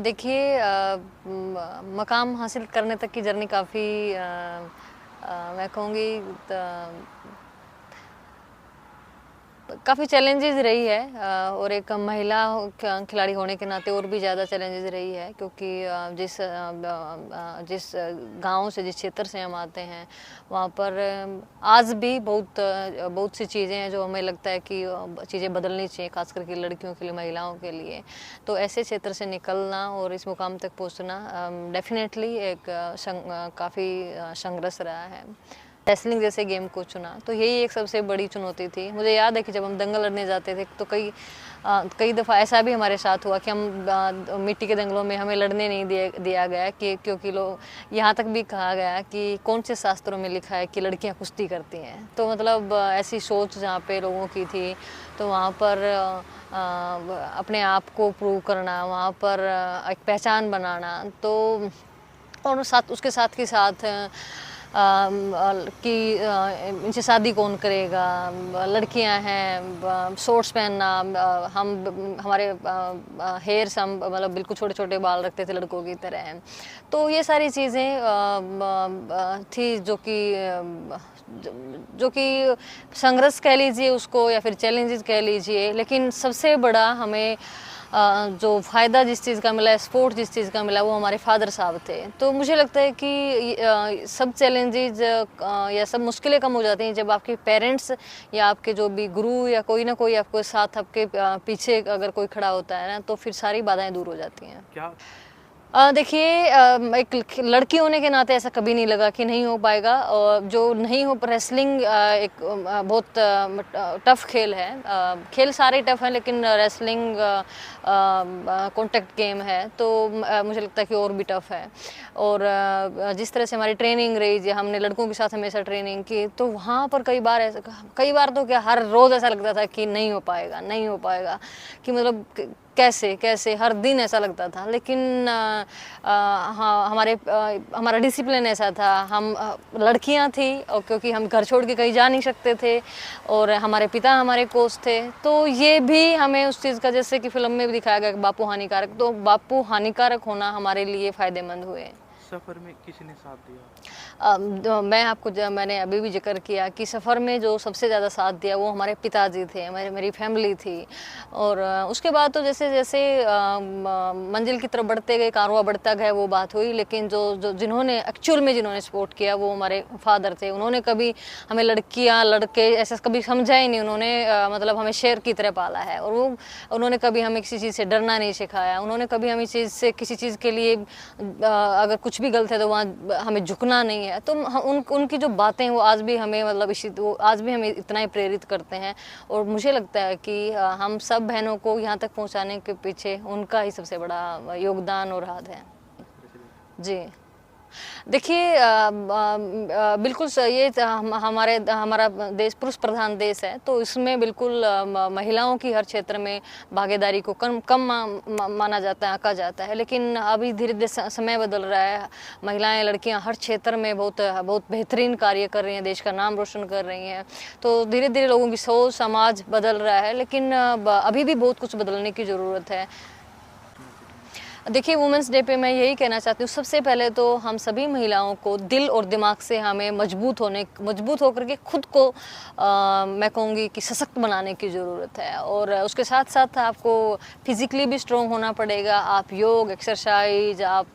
देखिए मकाम हासिल करने तक की जर्नी काफ़ी मैं कहूँगी काफ़ी चैलेंजेस रही है और एक महिला खिलाड़ी होने के नाते और भी ज़्यादा चैलेंजेस रही है क्योंकि जिस गांव से जिस क्षेत्र से हम आते हैं वहाँ पर आज भी बहुत सी चीज़ें हैं जो हमें लगता है कि चीज़ें बदलनी चाहिए, खास करके लड़कियों के लिए, महिलाओं के लिए। तो ऐसे क्षेत्र से निकलना और इस मुकाम तक पहुँचना डेफिनेटली एक काफ़ी संघर्ष रहा है। रेसलिंग जैसे गेम को चुना तो यही एक सबसे बड़ी चुनौती थी। मुझे याद है कि जब हम दंगल लड़ने जाते थे तो कई दफ़ा ऐसा भी हमारे साथ हुआ कि हम मिट्टी के दंगलों में हमें लड़ने नहीं दिया गया कि क्योंकि लोग यहाँ तक भी कहा गया कि कौन से शास्त्रों में लिखा है कि लड़कियाँ कुश्ती करती हैं। तो मतलब ऐसी सोच जहाँ पे लोगों की थी, तो वहाँ पर अपने आप को प्रूव करना, वहाँ पर एक पहचान बनाना, तो और उसके साथ के साथ कि इनसे शादी कौन करेगा, लड़कियां हैं, शॉर्ट्स पहनना, हमारे हेयर्स हम मतलब बिल्कुल छोटे छोटे बाल रखते थे लड़कों की तरह। तो ये सारी चीज़ें थी जो कि संघर्ष कह लीजिए उसको या फिर चैलेंजेस कह लीजिए, लेकिन सबसे बड़ा हमें जो फ़ायदा जिस चीज़ का मिला, सपोर्ट जिस चीज़ का मिला, वो हमारे फादर साहब थे। तो मुझे लगता है कि सब चैलेंजेस या सब मुश्किलें कम हो जाती हैं जब आपके पेरेंट्स या आपके जो भी गुरु या कोई ना कोई आपको साथ आपके पीछे अगर कोई खड़ा होता है ना, तो फिर सारी बाधाएं दूर हो जाती हैं। क्या देखिए एक लड़की होने के नाते ऐसा कभी नहीं लगा कि नहीं हो पाएगा, और जो नहीं हो, रेसलिंग एक बहुत टफ खेल है। खेल सारे टफ हैं, लेकिन रेसलिंग कॉन्टैक्ट गेम है, तो मुझे लगता है कि और भी टफ है। और जिस तरह से हमारी ट्रेनिंग रही, हमने लड़कों के साथ हमेशा ट्रेनिंग की, तो वहाँ पर कई बार तो क्या हर रोज़ ऐसा लगता था कि नहीं हो पाएगा, नहीं हो पाएगा, कि मतलब कैसे हर दिन ऐसा लगता था। लेकिन हाँ, हमारा डिसिप्लिन ऐसा था, हम लड़कियां थी और क्योंकि हम घर छोड़ के कहीं जा नहीं सकते थे, और हमारे पिता हमारे कोच थे, तो ये भी हमें उस चीज़ का, जैसे कि फिल्म में भी दिखाया गया बापू हानिकारक, तो बापू हानिकारक होना हमारे लिए फ़ायदेमंद हुए। सफर में किसी ने साथ दिया? मैंने अभी भी जिक्र किया कि सफ़र में जो सबसे ज़्यादा साथ दिया वो हमारे पिताजी थे, मेरी फैमिली थी। और उसके बाद तो जैसे जैसे मंजिल की तरफ बढ़ते गए, कारवां बढ़ता गया, वो बात हुई। लेकिन जो जिन्होंने एक्चुअल में जिन्होंने सपोर्ट किया वो हमारे फादर थे। उन्होंने कभी हमें लड़कियां लड़के ऐसा कभी समझा ही नहीं। उन्होंने मतलब हमें शेर की तरह पाला है, और उन्होंने कभी हमें किसी चीज़ से डरना नहीं सिखाया। उन्होंने कभी हमें किसी चीज़ के लिए अगर कुछ भी गलत है तो वहाँ हमें झुकना नहीं है। तो उनकी जो बातें वो आज भी हमें मतलब वो आज भी हमें इतना ही प्रेरित करते हैं। और मुझे लगता है कि हम सब बहनों को यहाँ तक पहुँचाने के पीछे उनका ही सबसे बड़ा योगदान और हाथ है। जी, देखिए बिल्कुल ये हमारा देश पुरुष प्रधान देश है, तो इसमें बिल्कुल महिलाओं की हर क्षेत्र में भागीदारी को कम माना जाता है, आंका जाता है। लेकिन अभी धीरे धीरे समय बदल रहा है। महिलाएं, लड़कियां हर क्षेत्र में बहुत बेहतरीन कार्य कर रही हैं, देश का नाम रोशन कर रही हैं। तो धीरे धीरे लोगों की सोच, समाज बदल रहा है, लेकिन अभी भी बहुत कुछ बदलने की ज़रूरत है। देखिए, वुमेंस डे पे मैं यही कहना चाहती हूँ, सबसे पहले तो हम सभी महिलाओं को दिल और दिमाग से हमें मजबूत होकर के खुद को मैं कहूँगी कि सशक्त बनाने की ज़रूरत है। और उसके साथ साथ आपको फिज़िकली भी स्ट्रॉन्ग होना पड़ेगा। आप योग, एक्सरसाइज, आप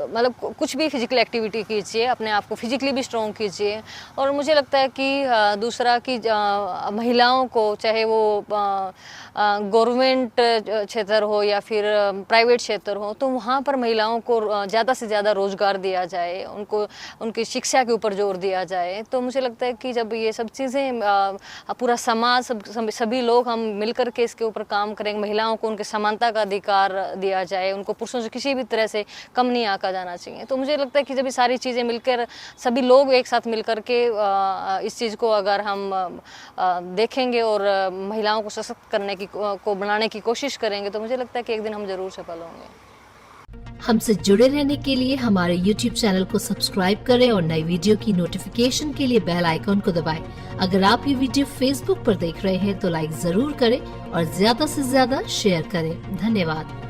मतलब कुछ भी फिज़िकल एक्टिविटी कीजिए, अपने आप को फिज़िकली भी स्ट्रॉन्ग कीजिए। और मुझे लगता है कि दूसरा कि महिलाओं को, चाहे वो गवर्नमेंट क्षेत्र हो या फिर प्राइवेट क्षेत्र हो, तो वहाँ पर महिलाओं को ज़्यादा से ज़्यादा रोज़गार दिया जाए, उनको उनकी शिक्षा के ऊपर जोर दिया जाए। तो मुझे लगता है कि जब ये सब चीज़ें पूरा समाज, सभी लोग हम मिलकर के इसके ऊपर काम करेंगे, महिलाओं को उनके समानता का अधिकार दिया जाए, उनको पुरुषों से किसी भी तरह से कम नहीं आंका जाना चाहिए। तो मुझे लगता है कि जब ये सारी चीज़ें मिलकर, सभी लोग एक साथ मिलकर के इस चीज़ को अगर हम देखेंगे और महिलाओं को सशक्त करने को बनाने की कोशिश करेंगे, तो मुझे लगता है कि एक दिन हम जरूर सफल होंगे। हमसे जुड़े रहने के लिए हमारे YouTube चैनल को सब्सक्राइब करें और नई वीडियो की नोटिफिकेशन के लिए बेल आइकॉन को दबाएं। अगर आप ये वीडियो Facebook पर देख रहे हैं तो लाइक जरूर करें और ज्यादा से ज्यादा शेयर करें। धन्यवाद।